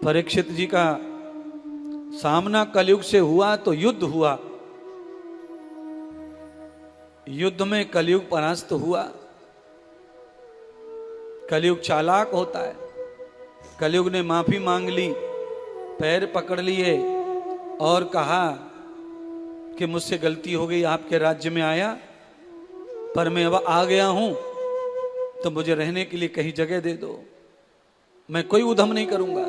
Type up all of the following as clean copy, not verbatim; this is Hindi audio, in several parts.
परीक्षित जी का सामना कलयुग से हुआ तो युद्ध हुआ, युद्ध में कलयुग परास्त हुआ। कलयुग चालाक होता है। कलयुग ने माफी मांग ली, पैर पकड़ लिए और कहा कि मुझसे गलती हो गई, आपके राज्य में आया पर मैं अब आ गया हूं तो मुझे रहने के लिए कहीं जगह दे दो। मैं कोई उधम नहीं करूंगा,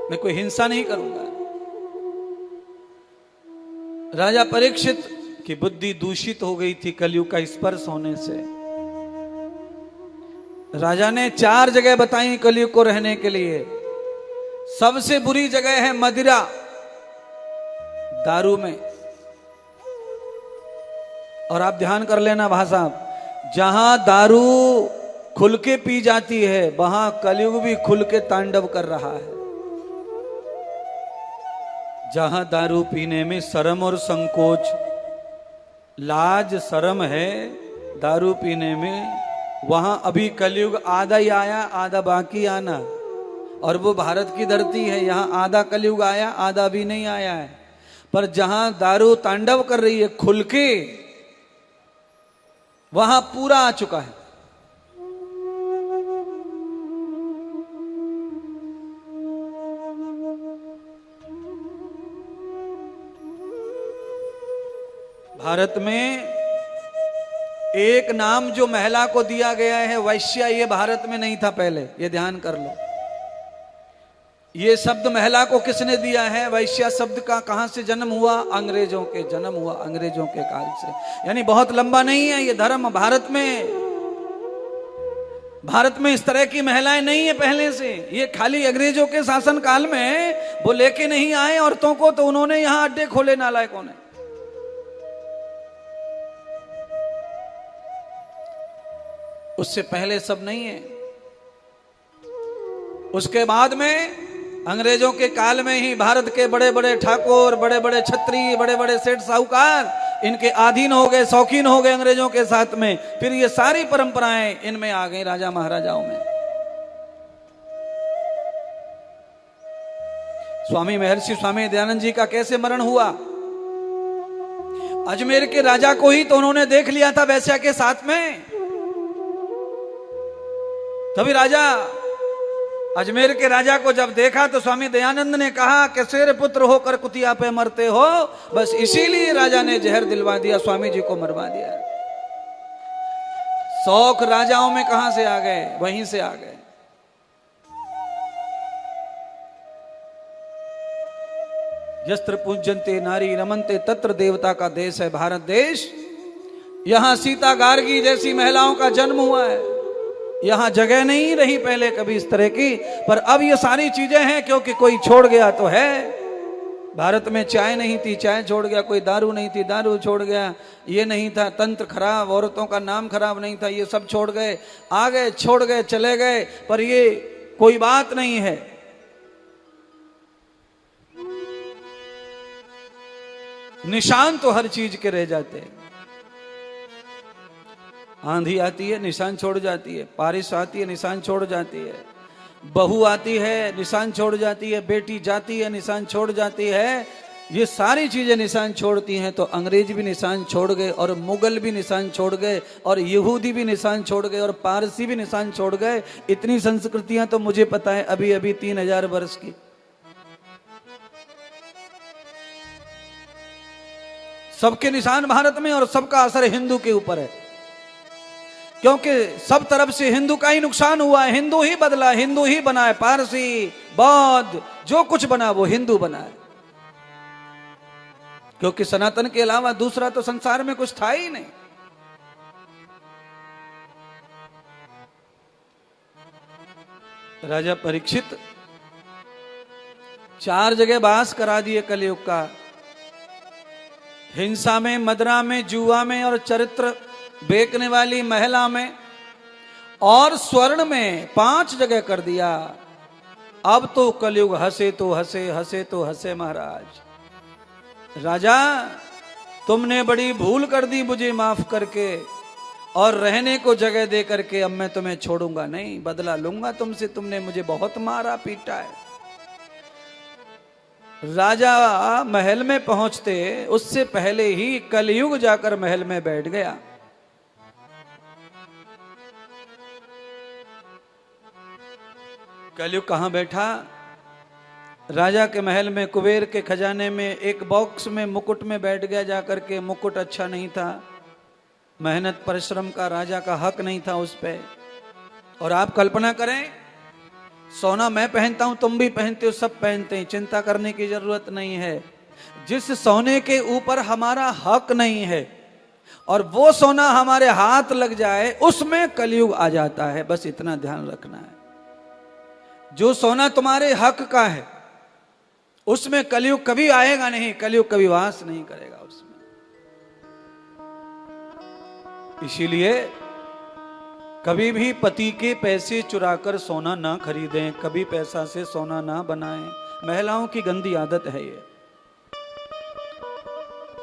मैं कोई हिंसा नहीं करूंगा। राजा परीक्षित की बुद्धि दूषित हो गई थी कलयुग का स्पर्श होने से। राजा ने 4 जगह बताई कलयुग को रहने के लिए। सबसे बुरी जगह है मदिरा, दारू में। और आप ध्यान कर लेना भाई साहब, जहां दारू खुल के पी जाती है वहां कलयुग भी खुल के तांडव कर रहा है। जहां दारू पीने में शर्म और संकोच, लाज शर्म है दारू पीने में, वहां अभी कलयुग आधा ही आया, आधा बाकी आना। और वो भारत की धरती है, यहां आधा कलयुग आया, आधा भी नहीं आया है। पर जहां दारू तांडव कर रही है खुल के, वहां पूरा आ चुका है। भारत में एक नाम जो महिला को दिया गया है वैश्या, ये भारत में नहीं था पहले, ये ध्यान कर लो। ये शब्द महिला को किसने दिया है? वैश्या शब्द का कहां से जन्म हुआ? अंग्रेजों के जन्म हुआ, अंग्रेजों के काल से। यानी बहुत लंबा नहीं है ये धर्म। भारत में इस तरह की महिलाएं नहीं है पहले से। ये खाली अंग्रेजों के शासन काल में वो लेके नहीं आए औरतों को, तो उन्होंने यहां अड्डे खोले नालायकों ने। उससे पहले सब नहीं है। उसके बाद में अंग्रेजों के काल में ही भारत के बड़े बड़े ठाकुर, बड़े बड़े छत्री, बड़े बड़े सेठ साहूकार इनके अधीन हो गए, शौकीन हो गए अंग्रेजों के साथ में। फिर ये सारी परंपराएं इनमें आ गई, राजा महाराजाओं में। स्वामी महर्षि स्वामी दयानंद जी का कैसे मरण हुआ? अजमेर के राजा को ही तो उन्होंने देख लिया था वैश्या के साथ में। तभी राजा, अजमेर के राजा को जब देखा तो स्वामी दयानंद ने कहा कि शेर पुत्र होकर कुतिया पे मरते हो। बस इसीलिए राजा ने जहर दिलवा दिया, स्वामी जी को मरवा दिया। शौक राजाओं में कहां से आ गए? वहीं से आ गए। यस्त्र पूज्यन्ते नारी रमन्ते तत्र देवता का देश है भारत देश। यहां सीता गार्गी जैसी महिलाओं का जन्म हुआ है। यहां जगह नहीं रही पहले कभी इस तरह की, पर अब ये सारी चीजें हैं क्योंकि कोई छोड़ गया तो है। भारत में चाय नहीं थी, चाय छोड़ गया। कोई दारू नहीं थी, दारू छोड़ गया। ये नहीं था, तंत्र खराब, औरतों का नाम खराब नहीं था, ये सब छोड़ गए। आ गए, छोड़ गए, चले गए, पर ये कोई बात नहीं है। निशान तो हर चीज के रह जाते हैं। आंधी आती है, निशान छोड़ जाती है। बारिश आती है, निशान छोड़ जाती है। बहू आती है, निशान छोड़ जाती है। बेटी जाती है, निशान छोड़ जाती है। ये सारी चीजें निशान छोड़ती हैं। तो अंग्रेज भी निशान छोड़ गए, और मुगल भी निशान छोड़ गए, और यहूदी भी निशान छोड़ गए, और पारसी भी निशान छोड़ गए। इतनी संस्कृतियां तो मुझे पता है अभी अभी 3000 वर्ष की। सबके निशान भारत में, और सबका असर हिंदू के ऊपर है। क्योंकि सब तरफ से हिंदू का ही नुकसान हुआ है। हिंदू ही बदला, हिंदू ही बना है। पारसी, बौद्ध, जो कुछ बना वो हिंदू बना है। क्योंकि सनातन के अलावा दूसरा तो संसार में कुछ था ही नहीं। राजा परीक्षित 4 जगह बास करा दिए कलयुग का। हिंसा में, मदरा में, जुआ में, और चरित्र बेचने वाली महिला में, और स्वर्ण में 5 जगह कर दिया। अब तो कलयुग हंसे तो हंसे, हंसे तो हंसे महाराज। राजा, तुमने बड़ी भूल कर दी मुझे माफ करके, और रहने को जगह दे करके। अब मैं तुम्हें छोड़ूंगा नहीं, बदला लूंगा तुमसे। तुमने मुझे बहुत मारा पीटा है। राजा महल में पहुंचते उससे पहले ही कलयुग जाकर महल में बैठ गया। कलयुग कहां बैठा? राजा के महल में, कुबेर के खजाने में, एक बॉक्स में मुकुट में बैठ गया जाकर के। मुकुट अच्छा नहीं था, मेहनत परिश्रम का राजा का हक नहीं था उस पे। और आप कल्पना करें, सोना मैं पहनता हूं, तुम भी पहनते हो, सब पहनते हैं, चिंता करने की जरूरत नहीं है। जिस सोने के ऊपर हमारा हक नहीं है और वो सोना हमारे हाथ लग जाए, उसमें कलयुग आ जाता है। बस इतना ध्यान रखना है। जो सोना तुम्हारे हक का है उसमें कलयुग कभी आएगा नहीं, कलयुग कभी वास नहीं करेगा उसमें। इसीलिए कभी भी पति के पैसे चुराकर सोना ना खरीदें, कभी पैसा से सोना ना बनाएं। महिलाओं की गंदी आदत है ये।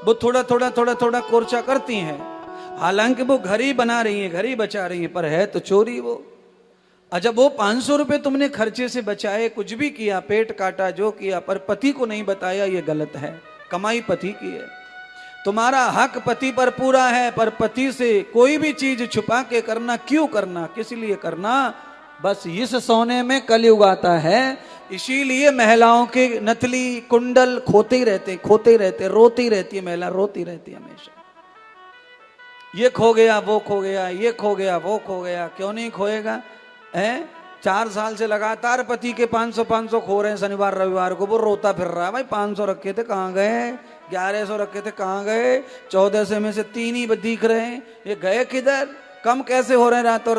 वो थोड़ा थोड़ा कोर्चा करती हैं, हालांकि वो घर ही बना रही हैं, घर ही बचा रही हैं, पर है तो चोरी वो। जब वो 500 रुपए तुमने खर्चे से बचाए, कुछ भी किया, पेट काटा, जो किया, पर पति को नहीं बताया, ये गलत है। कमाई पति की है, तुम्हारा हक पति पर पूरा है, पर पति से कोई भी चीज छुपा के करना क्यों करना, किस लिए करना? बस इस सोने में कलयुग आता है। इसीलिए महिलाओं के नथली कुंडल खोते ही रहते, रोती रहती है महिला, रोती रहती है हमेशा। ये खो गया, वो खो गया, ये खो गया, वो खो गया। क्यों नहीं खोएगा? 4 साल से लगातार पति के 500 खो रहे हैं। शनिवार रविवार को वो रोता फिर रहा है, भाई 500 रखे थे कहाँ गए, 1100 रखे थे कहाँ गए, 1400 में से 3 ही दिख रहे हैं, ये गए किधर? कम कैसे हो रहे हैं रात और